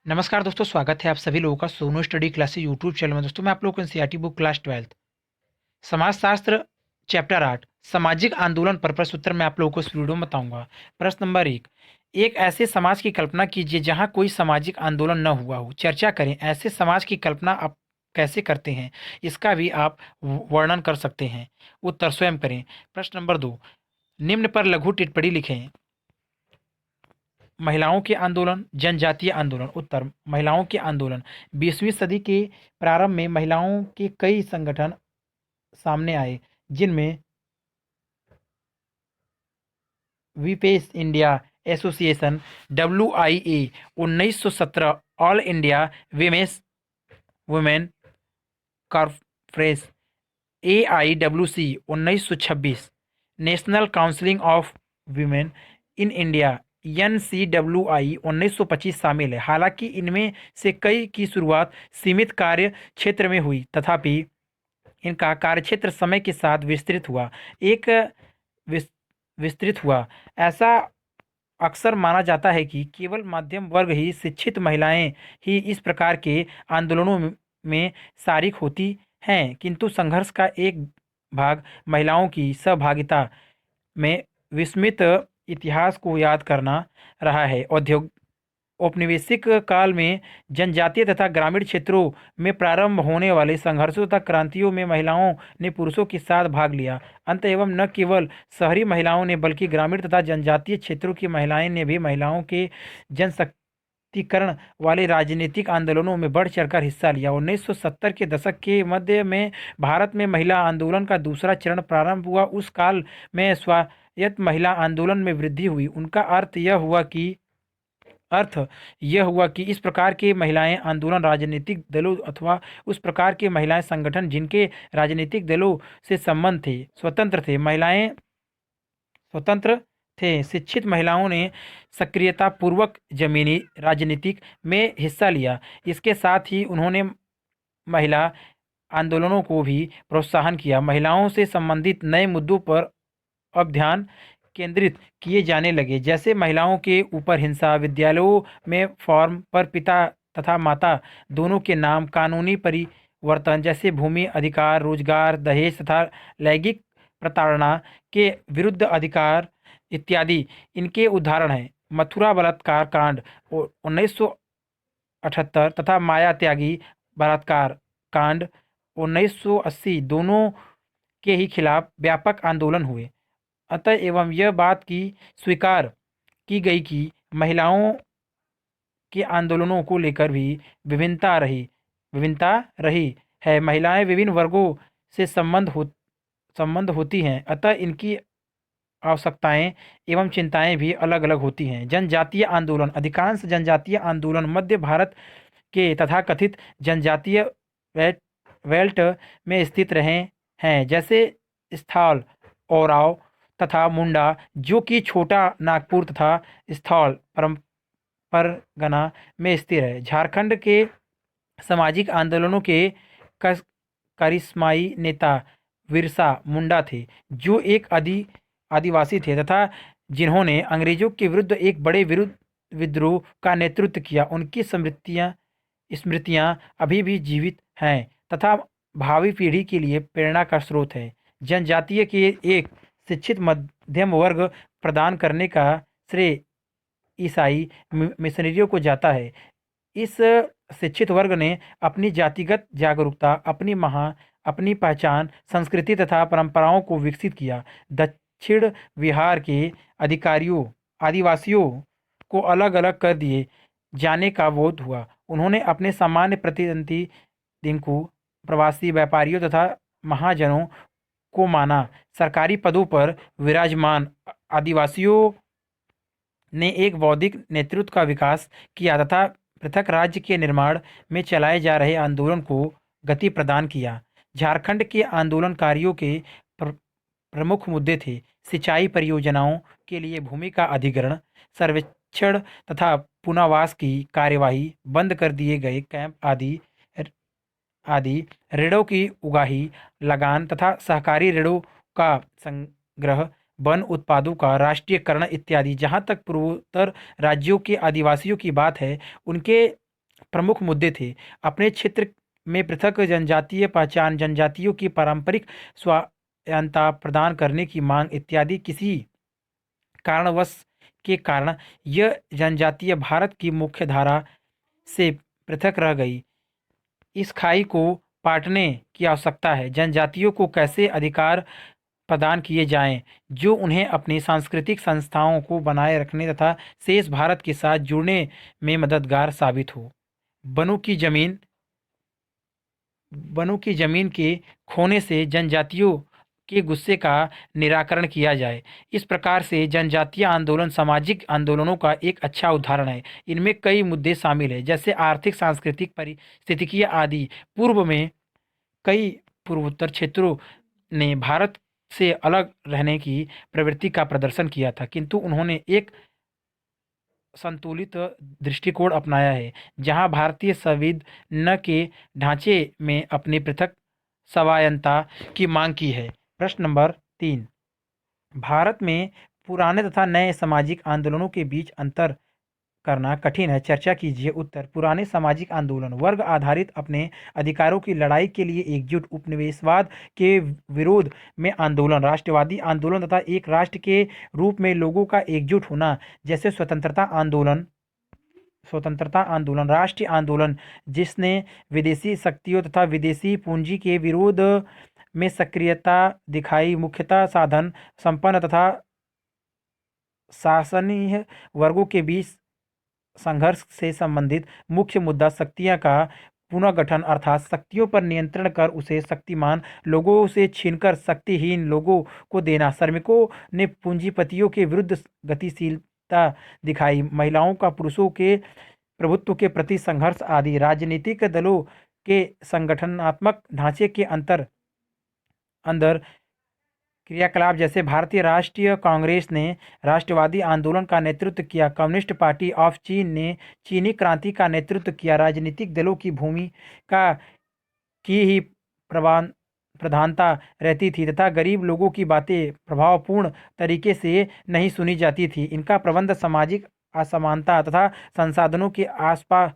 नमस्कार दोस्तों, स्वागत है आप सभी लोगों का Sonu study classes YouTube channel में। दोस्तों मैं आप लोगों को एनसीईआरटी बुक क्लास 12 समाजशास्त्र चैप्टर 8 सामाजिक आंदोलन पर प्रश्न उत्तर मैं आप लोगों को इस वीडियो में बताऊंगा। प्रश्न नंबर 1, एक ऐसे समाज की कल्पना कीजिए जहां कोई सामाजिक आंदोलन न हुआ हो। चर्चा करें, ऐसे समाज की कल्पना आप कैसे करते हैं, इसका भी आप वर्णन कर सकते हैं। उत्तर स्वयं करें। प्रश्न नंबर 2, निम्न पर लघु टिप्पणी लिखें। महिलाओं के आंदोलन, जनजातीय आंदोलन। उत्तर, महिलाओं के आंदोलन। 20वीं सदी के प्रारंभ में महिलाओं के कई संगठन सामने आए, जिनमें women's India association, WIA 1917, all India women's women conference AIWC 1926, national council of women in India NCWI 1925 शामिल है। हालांकि इनमें से कई की शुरुआत सीमित कार्य क्षेत्र में हुई, तथापि इनका कार्यक्षेत्र समय के साथ एक विस- विस्तृत हुआ। ऐसा अक्सर माना जाता है कि केवल मध्यम वर्ग ही शिक्षित महिलाएं ही इस प्रकार के आंदोलनों में शारिक होती हैं, किंतु संघर्ष का एक भाग महिलाओं की सहभागिता में विस्मित इतिहास को याद करना रहा है। औपनिवेशिक काल में जनजातीय तथा ग्रामीण क्षेत्रों में प्रारंभ होने वाले संघर्षों तथा क्रांतियों में महिलाओं ने पुरुषों के साथ भाग लिया। अंत एवं न केवल शहरी महिलाओं ने बल्कि ग्रामीण तथा जनजातीय क्षेत्रों की महिलाएं ने भी महिलाओं के जनशक्तिकरण वाले राजनीतिक आंदोलनों में बढ़ चढ़कर हिस्सा लिया। 1970 के दशक के मध्य में भारत में महिला आंदोलन का दूसरा चरण प्रारंभ हुआ। उस काल में स्वायत्त महिला आंदोलन में वृद्धि हुई। उनका अर्थ यह हुआ कि इस प्रकार के महिलाएं आंदोलन राजनीतिक दलों अथवा उस प्रकार के महिलाएं संगठन जिनके राजनीतिक दलों से संबंध थे स्वतंत्र थे। शिक्षित महिलाओं ने सक्रियता पूर्वक जमीनी राजनीतिक में हिस्सा लिया। इसके साथ ही उन्होंने महिला आंदोलनों को भी प्रोत्साहन किया। महिलाओं से संबंधित नए मुद्दों पर अब ध्यान केंद्रित किए जाने लगे, जैसे महिलाओं के ऊपर हिंसा, विद्यालयों में फॉर्म पर पिता तथा माता दोनों के नाम, कानूनी परिवर्तन जैसे भूमि अधिकार, रोजगार, दहेज तथा लैंगिक प्रताड़ना के विरुद्ध अधिकार इत्यादि इनके उदाहरण हैं। मथुरा बलात्कार कांड 1978 तथा माया त्यागी बलात्कार कांड 1980 दोनों के ही खिलाफ व्यापक आंदोलन हुए। अतः एवं यह बात की स्वीकार की गई कि महिलाओं के आंदोलनों को लेकर भी विभिन्नता रही है। महिलाएं विभिन्न वर्गों से संबंध होती हैं, अतः इनकी आवश्यकताएं एवं चिंताएं भी अलग अलग होती हैं। जनजातीय आंदोलन, अधिकांश जनजातीय आंदोलन मध्य भारत के तथाकथित जनजातीय बेल्ट बेल्ट में स्थित रहे हैं, जैसे स्थल, ओराव तथा मुंडा, जो कि छोटा नागपुर तथा स्थल परगना में स्थित है। झारखंड के सामाजिक आंदोलनों के करिश्माई नेता बिरसा मुंडा थे, जो एक आदिवासी थे तथा जिन्होंने अंग्रेजों के विरुद्ध एक बड़े विरुद्ध विद्रोह का नेतृत्व किया। उनकी स्मृतियां अभी भी जीवित हैं तथा भावी पीढ़ी के लिए प्रेरणा का स्रोत है। जनजातीय के एक शिक्षित मध्यम वर्ग प्रदान करने का श्रेय ईसाई मिशनरियों को जाता है। इस शिक्षित वर्ग ने अपनी जातिगत जागरूकता, अपनी पहचान, संस्कृति तथा परंपराओं को विकसित किया। दक्षिण बिहार के अधिकारियों आदिवासियों को अलग अलग कर दिए जाने का बोध हुआ। उन्होंने अपने सामान्य प्रतिनिधि दिनकू, प्रवासी व्यापारियों तथा महाजनों को माना। सरकारी पदों पर विराजमान आदिवासियों ने एक बौद्धिक नेतृत्व का विकास किया तथा पृथक राज्य के निर्माण में चलाए जा रहे आंदोलन को गति प्रदान किया। झारखंड के आंदोलनकारियों के प्रमुख मुद्दे थे सिंचाई परियोजनाओं के लिए भूमि का अधिग्रहण, सर्वेक्षण तथा पुनर्वास की कार्यवाही, बंद कर दिए गए कैंप आदि ऋणों की उगाही, लगान तथा सहकारी ऋणों का संग्रह, वन उत्पादों का राष्ट्रीयकरण इत्यादि। जहाँ तक पूर्वोत्तर राज्यों के आदिवासियों की बात है, उनके प्रमुख मुद्दे थे। अपने क्षेत्र में पृथक जनजातीय पहचान, जनजातियों की पारंपरिक स्वायत्तता प्रदान करने की मांग इत्यादि। किसी कारणवश के कारण यह जनजातीय भारत की मुख्य धारा से पृथक रह गई। इस खाई को पाटने की आवश्यकता है। जनजातियों को कैसे अधिकार प्रदान किए जाएं जो उन्हें अपनी सांस्कृतिक संस्थाओं को बनाए रखने तथा शेष भारत के साथ जुड़ने में मददगार साबित हो। वनों की जमीन वनों की जमीन के खोने से जनजातियों के गुस्से का निराकरण किया जाए। इस प्रकार से जनजातीय आंदोलन सामाजिक आंदोलनों का एक अच्छा उदाहरण है। इनमें कई मुद्दे शामिल हैं, जैसे आर्थिक, सांस्कृतिक, पारिस्थितिकीय आदि। पूर्व में कई पूर्वोत्तर क्षेत्रों ने भारत से अलग रहने की प्रवृत्ति का प्रदर्शन किया था, किंतु उन्होंने एक संतुलित दृष्टिकोण अपनाया है, जहां भारतीय संविधान के ढांचे में अपनी पृथक स्वायत्तता की मांग की है। प्रश्न नंबर 3, भारत में पुराने तथा नए सामाजिक आंदोलनों के बीच अंतर करना कठिन है, चर्चा कीजिए। उत्तर: पुराने सामाजिक आंदोलन वर्ग आधारित अपने अधिकारों की लड़ाई के लिए एकजुट, उपनिवेशवाद के विरोध में आंदोलन, राष्ट्रवादी आंदोलन तथा एक राष्ट्र के रूप में लोगों का एकजुट होना, जैसे स्वतंत्रता आंदोलन, राष्ट्रीय आंदोलन जिसने विदेशी शक्तियों तथा विदेशी पूंजी के विरोध में सक्रियता दिखाई, मुख्यतः साधन संपन्न तथा शासनीय वर्गों के बीच संघर्ष से संबंधित। मुख्य मुद्दा शक्तियां का पुनर्गठन, अर्थात शक्तियों पर नियंत्रण कर उसे शक्तिमान लोगों से छीनकर शक्तिहीन लोगों को देना। श्रमिकों ने पूंजीपतियों के विरुद्ध गतिशीलता दिखाई, महिलाओं का पुरुषों के प्रभुत्व के प्रति संघर्ष आदि। राजनीतिक दलों के संगठनात्मक ढांचे के अंदर क्रियाकलाप, जैसे भारतीय राष्ट्रीय कांग्रेस ने राष्ट्रवादी आंदोलन का नेतृत्व किया, कम्युनिस्ट पार्टी ऑफ चीन ने चीनी क्रांति का नेतृत्व किया। राजनीतिक दलों की भूमिका की ही प्रधानता रहती थी तथा गरीब लोगों की बातें प्रभावपूर्ण तरीके से नहीं सुनी जाती थी। इनका प्रबंध सामाजिक असमानता तथा संसाधनों के आसपास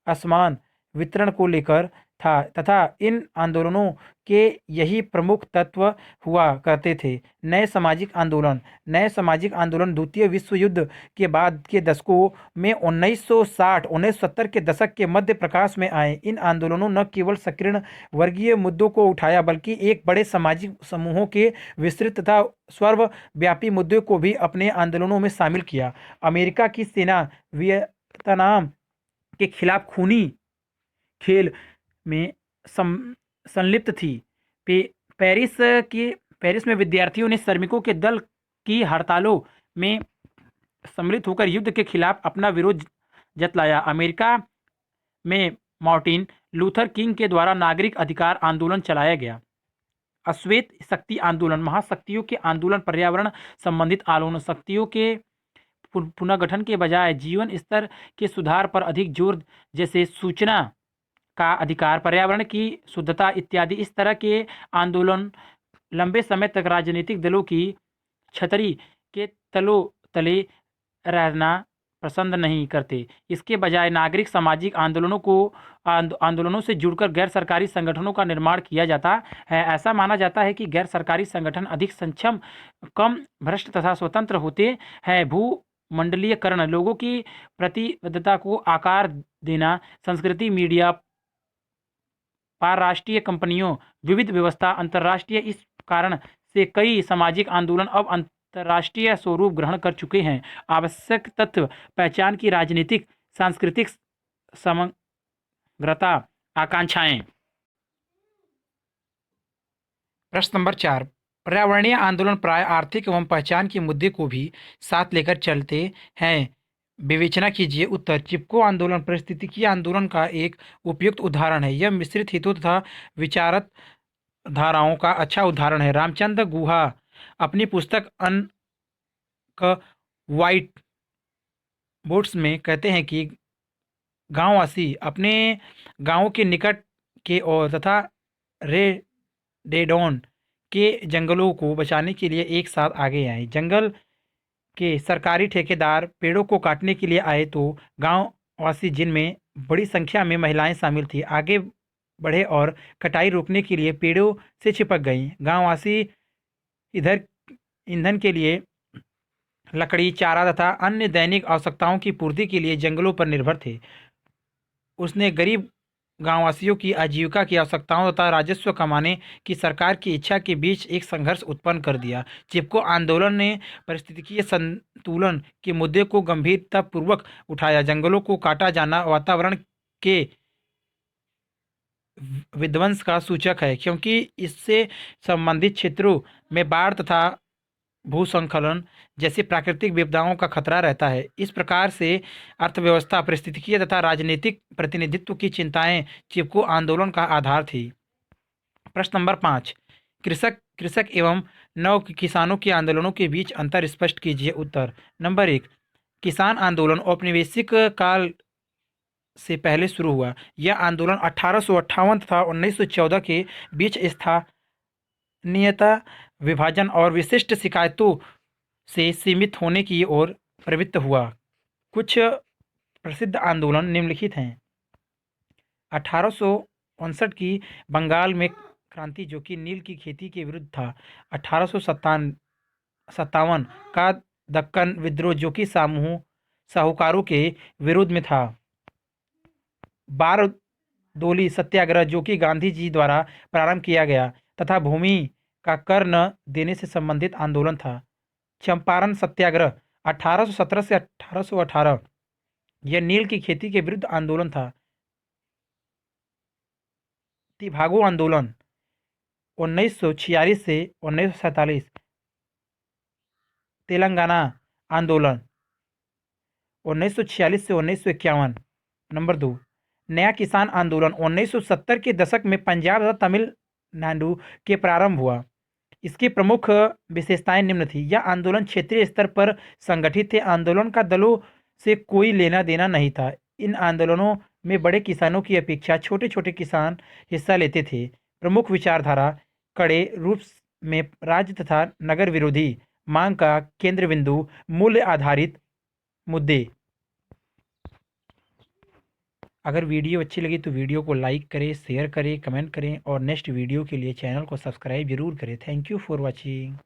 असमान वितरण को लेकर था तथा इन आंदोलनों के यही प्रमुख तत्व हुआ करते थे। नए सामाजिक आंदोलन द्वितीय विश्व युद्ध के बाद के दशकों में 1960-1970 के दशक के मध्य प्रकाश में आए। इन आंदोलनों न केवल संकीर्ण वर्गीय मुद्दों को उठाया, बल्कि एक बड़े सामाजिक समूहों के विस्तृत तथा सर्वव्यापी मुद्दों को भी अपने आंदोलनों में शामिल किया। अमेरिका की सेना वियतनाम के खिलाफ खूनी खेल में संलिप्त थी। पेरिस में विद्यार्थियों ने श्रमिकों के दल की हड़तालों में सम्मिलित होकर युद्ध के खिलाफ अपना विरोध जतलाया। अमेरिका में मार्टिन लूथर किंग के द्वारा नागरिक अधिकार आंदोलन चलाया गया। अश्वेत शक्ति आंदोलन, महाशक्तियों के आंदोलन, पर्यावरण संबंधित आंदोलन, शक्तियों के पुनर्गठन के बजाय जीवन स्तर के सुधार पर अधिक जोर, जैसे सूचना का अधिकार, पर्यावरण की शुद्धता इत्यादि। इस तरह के आंदोलन लंबे समय तक राजनीतिक दलों की छतरी के तले रहना पसंद नहीं करते। इसके बजाय नागरिक सामाजिक आंदोलनों से जुड़कर गैर सरकारी संगठनों का निर्माण किया जाता है। ऐसा माना जाता है कि गैर सरकारी संगठन अधिक सक्षम, कम भ्रष्ट तथा स्वतंत्र होते हैं। भूमंडलीयकरण, लोगों की प्रतिबद्धता को आकार देना, संस्कृति, मीडिया, पारराष्ट्रीय कंपनियों, विविध व्यवस्था, अंतर्राष्ट्रीय। इस कारण से कई सामाजिक आंदोलन अब अंतर्राष्ट्रीय स्वरूप ग्रहण कर चुके हैं। आवश्यक तत्व: पहचान की राजनीतिक, सांस्कृतिक समग्रता, आकांक्षाएं। प्रश्न नंबर 4, पर्यावरणीय आंदोलन प्राय आर्थिक एवं पहचान के मुद्दे को भी साथ लेकर चलते हैं। विवेचना कीजिए। उत्तर: चिपको आंदोलन पारिस्थितिकीय आंदोलन का एक उपयुक्त उदाहरण है। यह मिश्रित हितों तथा विचारधाराओं का अच्छा उदाहरण है। रामचंद्र गुहा अपनी पुस्तक व्हाइट बोट्स में कहते हैं कि गांववासी अपने गांवों के निकट के और तथा रेडेडोन के जंगलों को बचाने के लिए एक साथ आगे आए। जंगल के सरकारी ठेकेदार पेड़ों को काटने के लिए आए तो गांववासी, जिनमें बड़ी संख्या में महिलाएं शामिल थी। आगे बढ़े और कटाई रोकने के लिए पेड़ों से चिपक गईं। गांववासी इधर ईंधन के लिए लकड़ी, चारा तथा अन्य दैनिक आवश्यकताओं की पूर्ति के लिए जंगलों पर निर्भर थे। उसने गरीब गांववासियों की आजीविका की आवश्यकताओं तथा राजस्व कमाने की सरकार की इच्छा के बीच एक संघर्ष उत्पन्न कर दिया। चिपको आंदोलन ने पारिस्थितिकीय संतुलन के मुद्दे को गंभीरतापूर्वक उठाया। जंगलों को काटा जाना वातावरण के विध्वंस का सूचक है, क्योंकि इससे संबंधित क्षेत्रों में बाढ़ तथा भूस्खलन जैसी प्राकृतिक विपदाओं का खतरा रहता है। इस प्रकार से अर्थव्यवस्था, पारिस्थितिकीय तथा राजनीतिक प्रतिनिधित्व की चिंताएं चिपको आंदोलन का आधार थी। प्रश्न नंबर 5, कृषक कृषक एवं नव किसानों के आंदोलनों के बीच अंतर स्पष्ट कीजिए। उत्तर। नंबर 1, किसान आंदोलन औपनिवेशिक काल से पहले शुरू हुआ। यह आंदोलन 1858 तथा 1914 के बीच स्थानीयता, विभाजन और विशिष्ट शिकायतों से सीमित होने की ओर प्रवृत्त हुआ। कुछ प्रसिद्ध आंदोलन निम्नलिखित हैं। 1859 की बंगाल में क्रांति, जो कि नील की खेती के विरुद्ध था। 1857 का दक्कन विद्रोह, जो कि साहूकारों के विरोध में था। बारदोली सत्याग्रह, जो कि गांधी जी द्वारा प्रारंभ किया गया तथा भूमि का कर न देने से संबंधित आंदोलन था। चंपारण सत्याग्रह 1817 से 1818, यह नील की खेती के विरुद्ध आंदोलन था। तिभागो आंदोलन 1946 से 1947, तेलंगाना आंदोलन 1946 से 1951। नंबर 2, नया किसान आंदोलन 1970 के दशक में पंजाब तथा तमिलनाडु के प्रारंभ हुआ। इसकी प्रमुख विशेषताएं निम्न थी। यह आंदोलन क्षेत्रीय स्तर पर संगठित थे। आंदोलन का दलों से कोई लेना देना नहीं था। इन आंदोलनों में बड़े किसानों की अपेक्षा छोटे छोटे किसान हिस्सा लेते थे। प्रमुख विचारधारा कड़े रूप में राज्य तथा नगर विरोधी, मांग का केंद्र बिंदु, मूल्य आधारित मुद्दे। अगर वीडियो अच्छी लगी तो वीडियो को लाइक करें, शेयर करें, कमेंट करें और नेक्स्ट वीडियो के लिए चैनल को सब्सक्राइब जरूर करें। Thank you for watching.